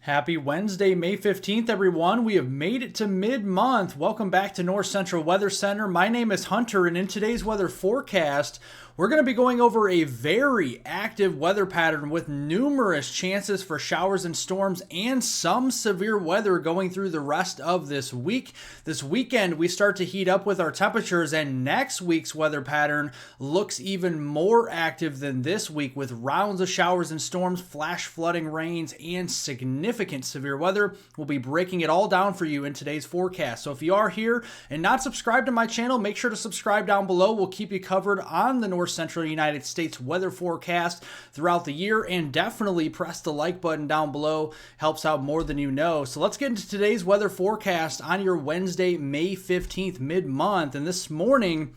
Happy Wednesday, May 15th, everyone. We have made it to mid-month. Welcome back to North Central Weather Center. My name is Hunter, and in today's weather forecast, we're going to be going over a very active weather pattern with numerous chances for showers and storms and some severe weather going through the rest of this week. This weekend, we start to heat up with our temperatures, and next week's weather pattern looks even more active than this week with rounds of showers and storms, flash flooding rains, and significant severe weather. We'll be breaking it all down for you in today's forecast. So if you are here and not subscribed to my channel, make sure to subscribe down below. We'll keep you covered on the North Central United States weather forecast throughout the year, and definitely press the like button down below. Helps out more than you know. So let's get into today's weather forecast on your Wednesday, May 15th, mid-month. And this morning,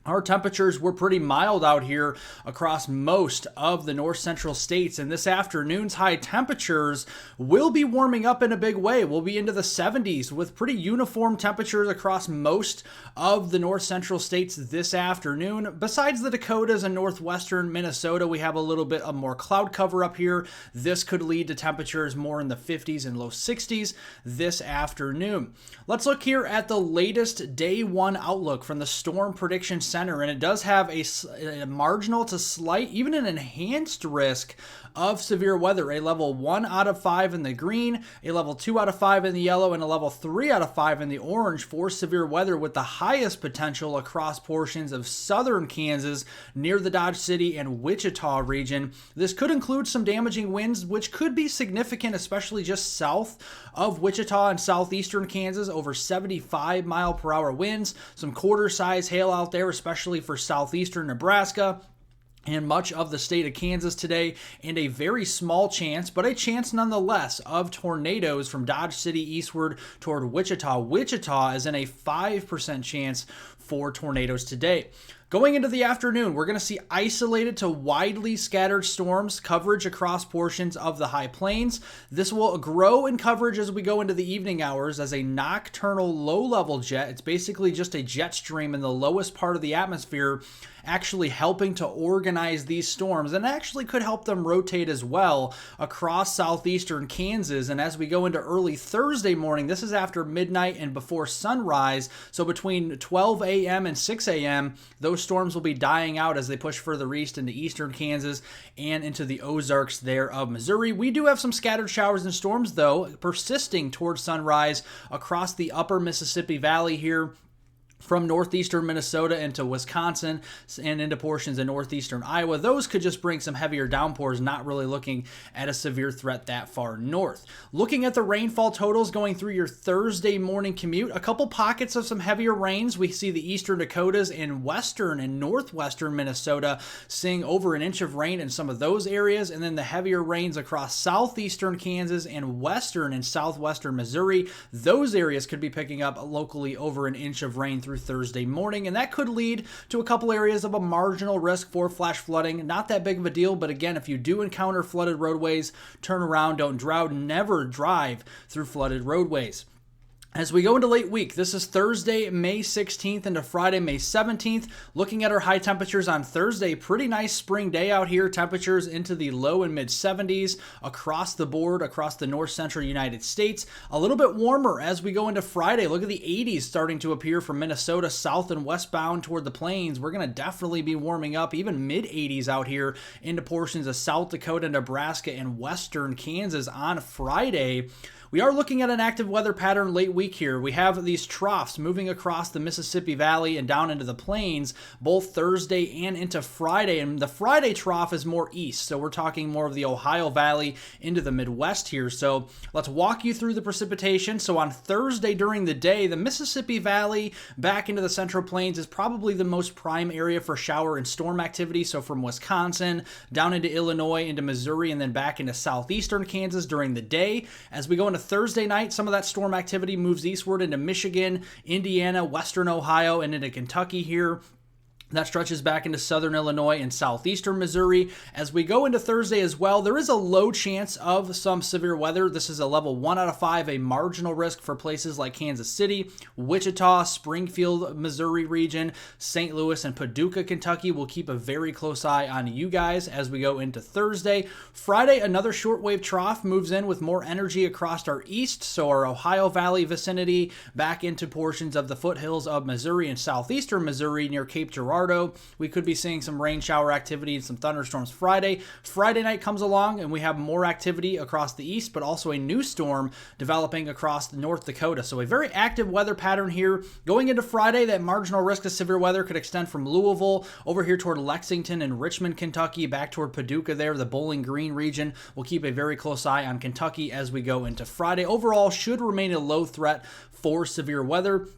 our temperatures were pretty mild out here across most of the north central states, and this afternoon's high temperatures will be warming up in a big way. We'll be into the 70s with pretty uniform temperatures across most of the north central states this afternoon. Besides the Dakotas and northwestern Minnesota, we have a little bit of more cloud cover up here. This could lead to temperatures more in the 50s and low 60s this afternoon. Let's look here at the latest day one outlook from the Storm Prediction Center, and it does have a marginal to slight, even an enhanced risk of severe weather. A level 1 out of 5 in the green, a level 2 out of 5 in the yellow, and a level 3 out of 5 in the orange for severe weather, with the highest potential across portions of southern Kansas near the Dodge City and Wichita region. This could include some damaging winds, which could be significant, especially just south of Wichita and southeastern Kansas, over 75 mile per hour winds, some quarter-size hail out there, especially for southeastern Nebraska and much of the state of Kansas today, and a very small chance, but a chance nonetheless, of tornadoes from Dodge City eastward toward Wichita. Wichita is in a 5% chance for tornadoes today. Going into the afternoon, we're going to see isolated to widely scattered storms coverage across portions of the high plains. This will grow in coverage as we go into the evening hours as a nocturnal low-level jet. It's basically just a jet stream in the lowest part of the atmosphere, actually helping to organize these storms, and actually could help them rotate as well across southeastern Kansas. And as we go into early Thursday morning, this is after midnight and before sunrise, so between 12 a.m. and 6 a.m., those storms will be dying out as they push further east into eastern Kansas and into the Ozarks there of Missouri. We do have some scattered showers and storms, though, persisting towards sunrise across the upper Mississippi Valley here, from northeastern Minnesota into Wisconsin and into portions of northeastern Iowa. Those could just bring some heavier downpours, not really looking at a severe threat that far north. Looking at the rainfall totals going through your Thursday morning commute, a couple pockets of some heavier rains. We see the eastern Dakotas and western and northwestern Minnesota seeing over an inch of rain in some of those areas, and then the heavier rains across southeastern Kansas and western and southwestern Missouri. Those areas could be picking up locally over an inch of rain through Thursday morning, and that could lead to a couple areas of a marginal risk for flash flooding. Not that big of a deal, but again, if you do encounter flooded roadways, turn around, don't drown, never drive through flooded roadways. As we go into late week, this is Thursday, May 16th into Friday, May 17th. Looking at our high temperatures on Thursday, pretty nice spring day out here. Temperatures into the low and mid 70s across the board, across the north central United States. A little bit warmer as we go into Friday. Look at the 80s starting to appear from Minnesota south and westbound toward the plains. We're going to definitely be warming up, even mid 80s out here into portions of South Dakota, Nebraska, and western Kansas on Friday. We are looking at an active weather pattern late week here. We have these troughs moving across the Mississippi Valley and down into the plains, both Thursday and into Friday. And the Friday trough is more east, so we're talking more of the Ohio Valley into the Midwest here. So let's walk you through the precipitation. So on Thursday during the day, the Mississippi Valley back into the Central Plains is probably the most prime area for shower and storm activity. So from Wisconsin down into Illinois, into Missouri, and then back into southeastern Kansas during the day. As we go into Thursday night, some of that storm activity moves eastward into Michigan, Indiana, western Ohio, and into Kentucky here. That stretches back into southern Illinois and southeastern Missouri. As we go into Thursday as well, there is a low chance of some severe weather. This is a level 1 out of 5, a marginal risk for places like Kansas City, Wichita, Springfield, Missouri region, St. Louis, and Paducah, Kentucky. We'll keep a very close eye on you guys as we go into Thursday. Friday, another shortwave trough moves in with more energy across our east, so our Ohio Valley vicinity, back into portions of the foothills of Missouri and southeastern Missouri near Cape Girardeau. We could be seeing some rain shower activity and some thunderstorms Friday. Friday night comes along and we have more activity across the east, but also a new storm developing across North Dakota. So a very active weather pattern here. Going into Friday, that marginal risk of severe weather could extend from Louisville over here toward Lexington and Richmond, Kentucky, back toward Paducah there, the Bowling Green region. We'll keep a very close eye on Kentucky as we go into Friday. Overall, should remain a low threat for severe weather.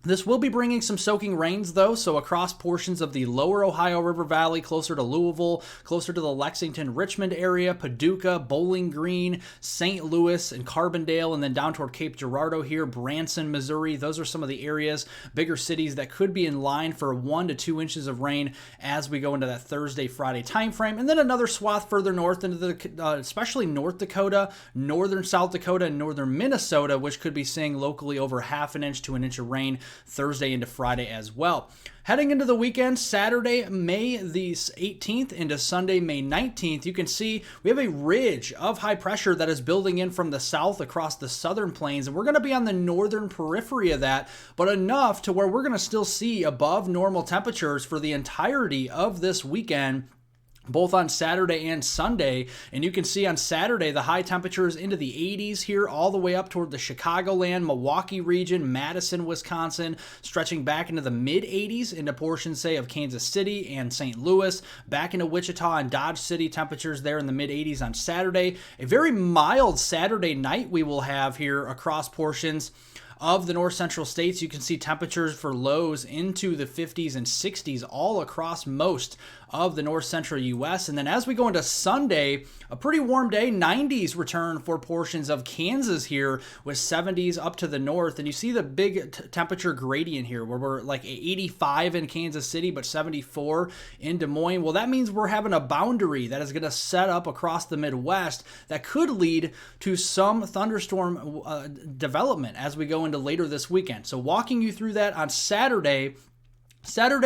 This will be bringing some soaking rains, though, so across portions of the lower Ohio River Valley, closer to Louisville, closer to the Lexington-Richmond area, Paducah, Bowling Green, St. Louis, and Carbondale, and then down toward Cape Girardeau here, Branson, Missouri. Those are some of the areas, bigger cities that could be in line for 1 to 2 inches of rain as we go into that Thursday, Friday timeframe. And then another swath further north into the, especially North Dakota, northern South Dakota, and northern Minnesota, which could be seeing locally over 1/2 inch to 1 inch of rain Thursday into Friday as well. Heading into the weekend, Saturday, May the 18th into Sunday, May 19th, you can see we have a ridge of high pressure that is building in from the south across the southern plains, and we're going to be on the northern periphery of that, but enough to where we're going to still see above normal temperatures for the entirety of this weekend, both on Saturday and Sunday. And you can see on Saturday, the high temperatures into the 80s here, all the way up toward the Chicagoland, Milwaukee region, Madison, Wisconsin, stretching back into the mid-80s into portions, say, of Kansas City and St. Louis, back into Wichita and Dodge City, temperatures there in the mid-80s on Saturday. A very mild Saturday night we will have here across portions of the north central states. You can see temperatures for lows into the 50s and 60s all across most of the north central U.S. And then as we go into Sunday, a pretty warm day, 90s return for portions of Kansas here with 70s up to the north. And you see the big temperature gradient here where we're like 85 in Kansas City, but 74 in Des Moines. Well, that means we're having a boundary that is going to set up across the Midwest that could lead to some thunderstorm development as we go into later this weekend. So walking you through that on Saturday,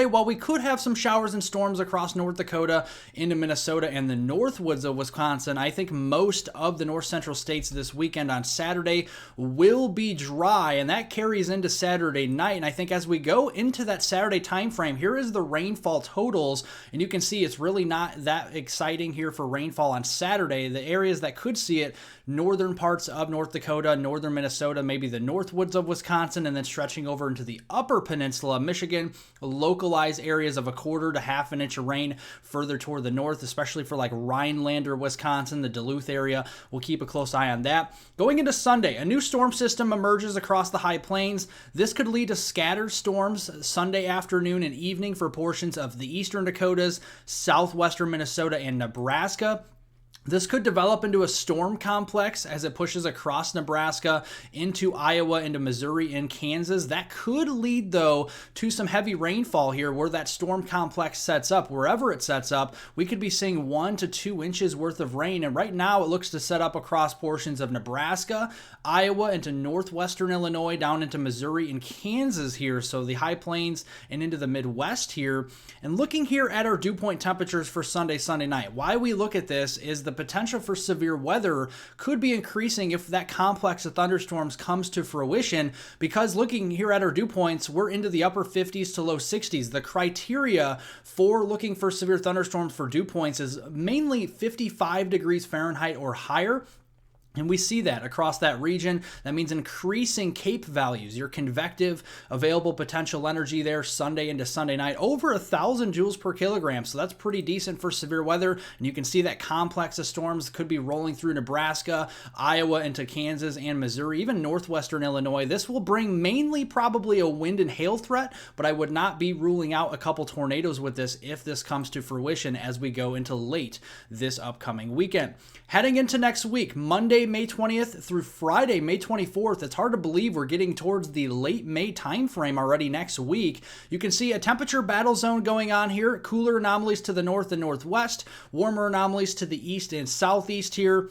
while we could have some showers and storms across North Dakota into Minnesota and the northwoods of Wisconsin, I think most of the north central states this weekend on Saturday will be dry, and that carries into Saturday night. And I think as we go into that Saturday time frame, here is the rainfall totals, and you can see it's really not that exciting here for rainfall on Saturday. The areas that could see it, northern parts of North Dakota, northern Minnesota, maybe the northwoods of Wisconsin, and then stretching over into the upper peninsula of Michigan, localized areas of 1/4 to 1/2 inch of rain further toward the north, especially for like Rhinelander, Wisconsin, the Duluth area. We'll keep a close eye on that. Going into Sunday, a new storm system emerges across the high plains. This could lead to scattered storms Sunday afternoon and evening for portions of the eastern Dakotas, southwestern Minnesota, and Nebraska. This could develop into a storm complex as it pushes across Nebraska into Iowa, into Missouri and Kansas. That could lead, though, to some heavy rainfall here where that storm complex sets up. Wherever it sets up, we could be seeing 1 to 2 inches worth of rain. And right now it looks to set up across portions of Nebraska, Iowa, into northwestern Illinois, down into Missouri and Kansas here. So the high plains and into the Midwest here. And looking here at our dew point temperatures for Sunday night, why we look at this is the potential for severe weather could be increasing if that complex of thunderstorms comes to fruition, because looking here at our dew points, we're into the upper 50s to low 60s. The criteria for looking for severe thunderstorms for dew points is mainly 55 degrees Fahrenheit or higher. And we see that across that region. That means increasing CAPE values, your convective available potential energy there Sunday into Sunday night, over 1,000 joules per kilogram. So that's pretty decent for severe weather. And you can see that complex of storms could be rolling through Nebraska, Iowa, into Kansas and Missouri, even northwestern Illinois. This will bring mainly probably a wind and hail threat, but I would not be ruling out a couple tornadoes with this if this comes to fruition as we go into late this upcoming weekend. Heading into next week, Monday, May 20th through Friday, May 24th. It's hard to believe we're getting towards the late May timeframe already next week. You can see a temperature battle zone going on here. Cooler anomalies to the north and northwest, warmer anomalies to the east and southeast here.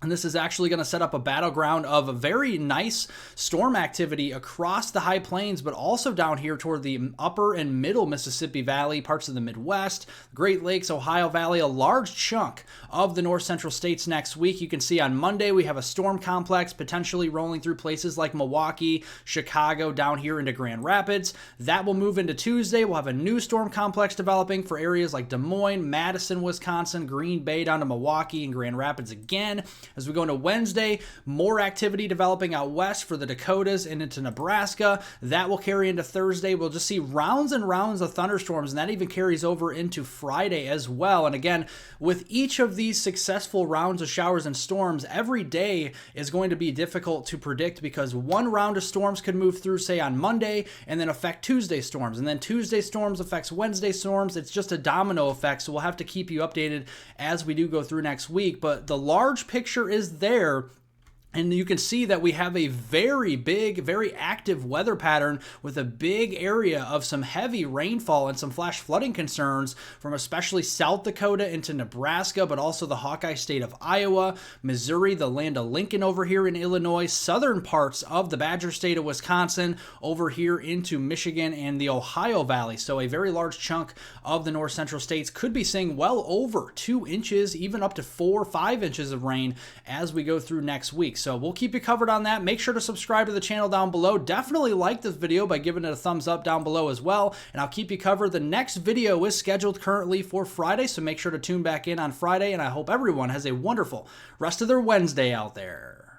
And this is actually going to set up a battleground of a very nice storm activity across the high plains, but also down here toward the upper and middle Mississippi Valley, parts of the Midwest, Great Lakes, Ohio Valley, a large chunk of the north central states next week. You can see on Monday we have a storm complex potentially rolling through places like Milwaukee, Chicago, down here into Grand Rapids. That will move into Tuesday. We'll have a new storm complex developing for areas like Des Moines, Madison, Wisconsin, Green Bay, down to Milwaukee and Grand Rapids again. As we go into Wednesday, more activity developing out west for the Dakotas and into Nebraska. That will carry into Thursday. We'll just see rounds and rounds of thunderstorms, and that even carries over into Friday as well. And again, with each of these successful rounds of showers and storms, every day is going to be difficult to predict because one round of storms could move through, say, on Monday and then affect Tuesday storms. And then Tuesday storms affects Wednesday storms. It's just a domino effect, so we'll have to keep you updated as we do go through next week. But the large picture is there. And you can see that we have a very big, very active weather pattern with a big area of some heavy rainfall and some flash flooding concerns from especially South Dakota into Nebraska, but also the Hawkeye State of Iowa, Missouri, the land of Lincoln over here in Illinois, southern parts of the Badger State of Wisconsin, over here into Michigan and the Ohio Valley. So a very large chunk of the north central states could be seeing well over 2 inches, even up to 4 or 5 inches of rain as we go through next week. So we'll keep you covered on that. Make sure to subscribe to the channel down below. Definitely like this video by giving it a thumbs up down below as well. And I'll keep you covered. The next video is scheduled currently for Friday, so make sure to tune back in on Friday. And I hope everyone has a wonderful rest of their Wednesday out there.